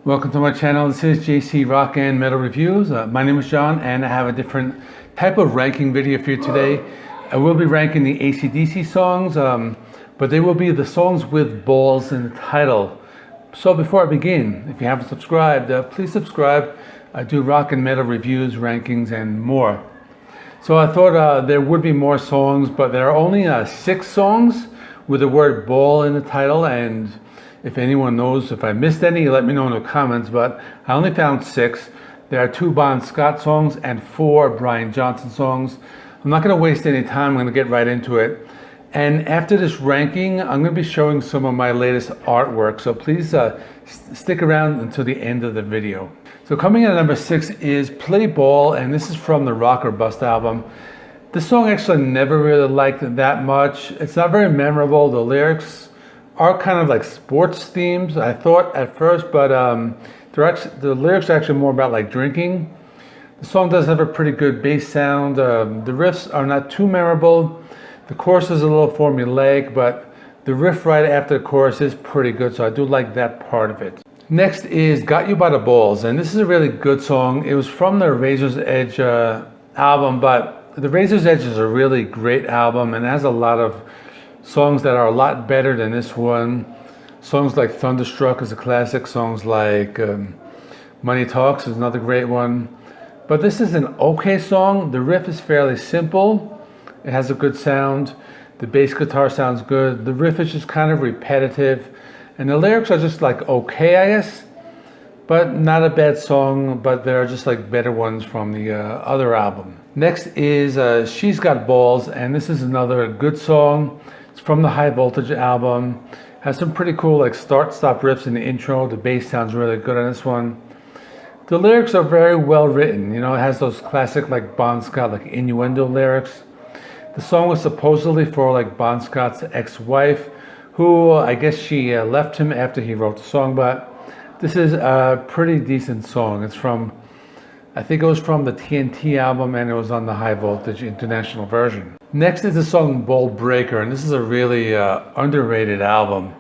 Welcome to my channel. This is JC Rock and Metal Reviews. My name is John and I have a different type of ranking video for you today. I will be ranking the ACDC songs, but they will be the songs with balls in the title. So before I begin, if you haven't subscribed, please subscribe. I do rock and metal reviews, rankings, and more. So I thought there would be more songs, but there are only 6 songs with the word ball in the title, and if anyone knows if I missed any, let me know in the comments, but I only found 6. There are 2 Bon Scott songs and 4 Brian Johnson songs. I'm not going to waste any time. I'm going to get right into it. And after this ranking, I'm going to be showing some of my latest artwork, so please stick around until the end of the video. So coming in at number 6 is Play Ball, and this is from the Rock or Bust album. This song actually never really liked that much. It's not very memorable. The lyrics are kind of like sports themes, I thought at first, but the lyrics are actually more about like drinking. The song does have a pretty good bass sound. The riffs are not too memorable. The chorus is a little formulaic, but the riff right after the chorus is pretty good, so I do like that part of it. Next is Got You by the Balls, and this is a really good song. It was from the Razor's Edge album, but the Razor's Edge is a really great album and it has a lot of songs that are a lot better than this one. Songs like Thunderstruck is a classic. Songs like Money Talks is another great one. But this is an okay song. The riff is fairly simple. It has a good sound. The bass guitar sounds good. The riff is just kind of repetitive. And the lyrics are just like okay, I guess. But not a bad song, but there are just like better ones from the other album. Next is She's Got Balls, and this is another good song. It's from the High Voltage album. Has some pretty cool like start-stop riffs in the intro. The bass sounds really good on this one. The lyrics are very well written. You know, it has those classic like Bon Scott like innuendo lyrics. The song was supposedly for like Bon Scott's ex-wife, who I guess she left him after he wrote the song, but this is a pretty decent song. It's from, I think it was from the TNT album, and it was on the High Voltage International version. Next is the song Ballbreaker, and this is a really underrated album.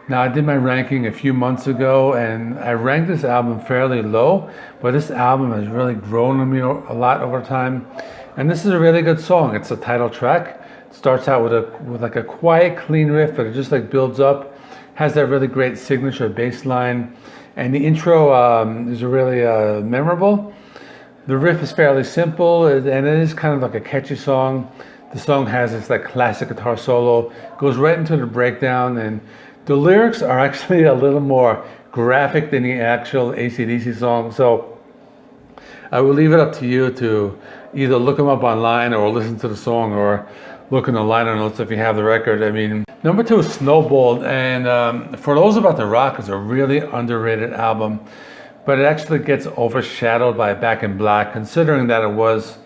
Now, I did my ranking a few months ago, and I ranked this album fairly low, but this album has really grown on me a lot over time. And this is a really good song. It's a title track. It starts out with like a quiet, clean riff, but it just like builds up. Has that really great signature bass line, and the intro is really memorable. The riff is fairly simple, and it is kind of like a catchy song. The song has this like classic guitar solo, goes right into the breakdown, and the lyrics are actually a little more graphic than the actual ACDC song. So I will leave it up to you to either look them up online or listen to the song or look in the liner notes if you have the record. I mean, number 2 is Snowballed, and For Those About to Rock is a really underrated album, but it actually gets overshadowed by Back in Black, considering that it was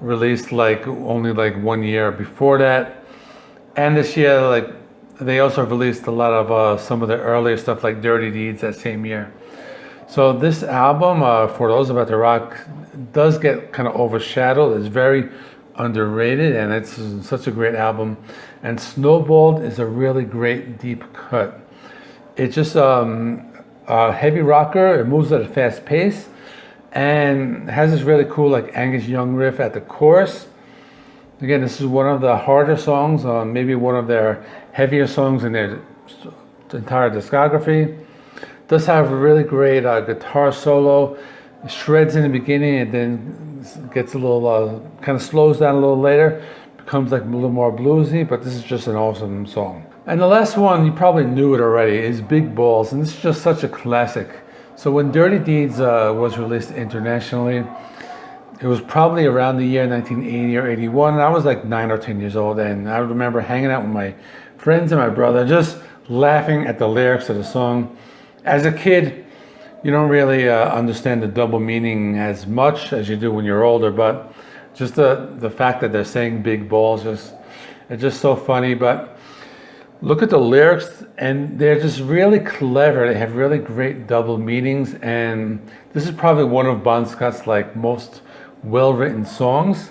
released like only like 1 year before that. And this year, like, they also released a lot of some of the earlier stuff like Dirty Deeds that same year. So this album, For Those About to Rock, does get kind of overshadowed. It's very underrated, and it's such a great album. And Snowballed is a really great deep cut. It's just a heavy rocker. It moves at a fast pace and has this really cool like Angus Young riff at the chorus. Again, this is one of the harder songs, maybe one of their heavier songs in their entire discography. Does have a really great guitar solo. It shreds in the beginning and then gets a little kind of slows down a little later, becomes like a little more bluesy, but this is just an awesome song. And the last one, you probably knew it already, is Big Balls, and this is just such a classic. So when Dirty Deeds was released internationally, it was probably around the year 1980 or 81, and I was like 9 or 10 years old, and I remember hanging out with my friends and my brother, just laughing at the lyrics of the song. As a kid, you don't really understand the double meaning as much as you do when you're older, but just the fact that they're saying big balls, it's just so funny. But look at the lyrics, and they're just really clever. They have really great double meanings, and this is probably one of Bon Scott's like most well-written songs,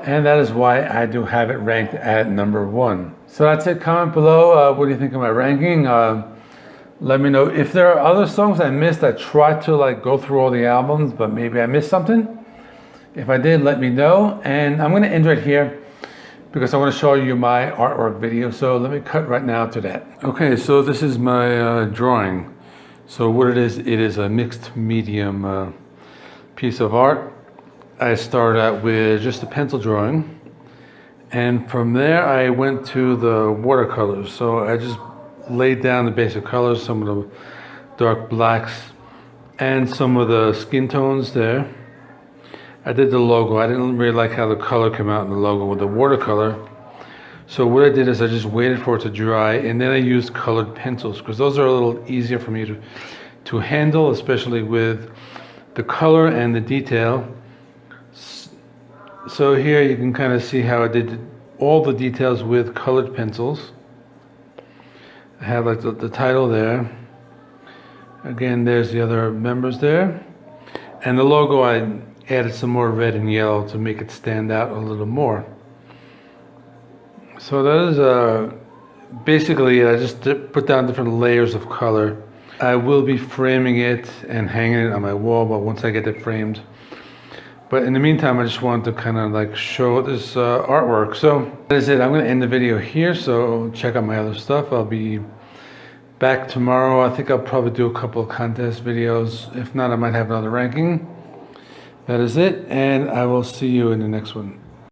and that is why I do have it ranked at number 1. So that's it. Comment below, what do you think of my ranking? Let me know if there are other songs I missed. I tried to like go through all the albums, but maybe I missed something. If I did, let me know. And I'm gonna end right here because I want to show you my artwork video. So let me cut right now to that. Okay, so this is my drawing. So what it is a mixed medium piece of art. I started out with just a pencil drawing, and from there I went to the watercolors. So I just laid down the basic colors, some of the dark blacks and some of the skin tones there. I did the logo. I didn't really like how the color came out in the logo with the watercolor. So what I did is I just waited for it to dry, and then I used colored pencils because those are a little easier for me to handle, especially with the color and the detail. So here you can kind of see how I did all the details with colored pencils. I have like the title there. Again, there's the other members there. And the logo, I added some more red and yellow to make it stand out a little more. So that is basically it. I just put down different layers of color. I will be framing it and hanging it on my wall, but once I get it framed. But in the meantime, I just wanted to kind of like show this artwork. So that is it. I'm going to end the video here. So check out my other stuff. I'll be back tomorrow. I think I'll probably do a couple of contest videos. If not, I might have another ranking. That is it. And I will see you in the next one.